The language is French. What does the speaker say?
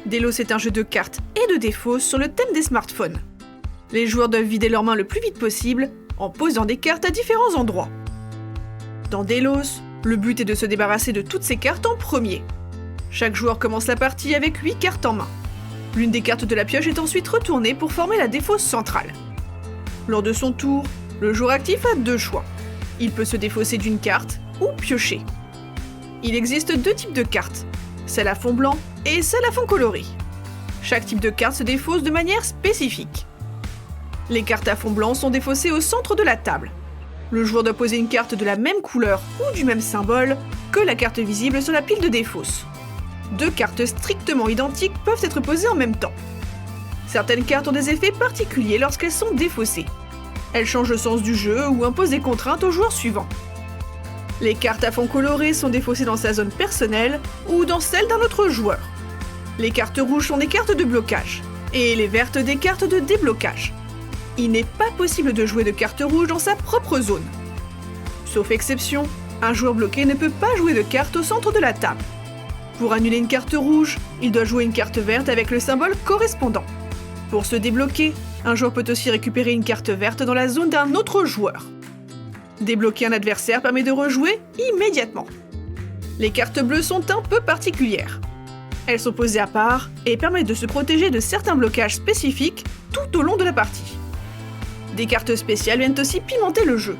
Delos est un jeu de cartes et de défauts sur le thème des smartphones. Les joueurs doivent vider leurs mains le plus vite possible en posant des cartes à différents endroits. Dans Delos, le but est de se débarrasser de toutes ces cartes en premier. Chaque joueur commence la partie avec 8 cartes en main. L'une des cartes de la pioche est ensuite retournée pour former la défausse centrale. Lors de son tour, le joueur actif a 2 choix. Il peut se défausser d'une carte ou piocher. Il existe 2 types de cartes, celle à fond blanc et celle à fond coloré. Chaque type de carte se défausse de manière spécifique. Les cartes à fond blanc sont défaussées au centre de la table. Le joueur doit poser une carte de la même couleur ou du même symbole que la carte visible sur la pile de défausse. 2 cartes strictement identiques peuvent être posées en même temps. Certaines cartes ont des effets particuliers lorsqu'elles sont défaussées. Elles changent le sens du jeu ou imposent des contraintes au joueur suivant. Les cartes à fond coloré sont défaussées dans sa zone personnelle ou dans celle d'un autre joueur. Les cartes rouges sont des cartes de blocage et les vertes des cartes de déblocage. Il n'est pas possible de jouer de cartes rouges dans sa propre zone. Sauf exception, un joueur bloqué ne peut pas jouer de cartes au centre de la table. Pour annuler une carte rouge, il doit jouer une carte verte avec le symbole correspondant. Pour se débloquer, un joueur peut aussi récupérer une carte verte dans la zone d'un autre joueur. Débloquer un adversaire permet de rejouer immédiatement. Les cartes bleues sont un peu particulières. Elles sont posées à part et permettent de se protéger de certains blocages spécifiques tout au long de la partie. Des cartes spéciales viennent aussi pimenter le jeu.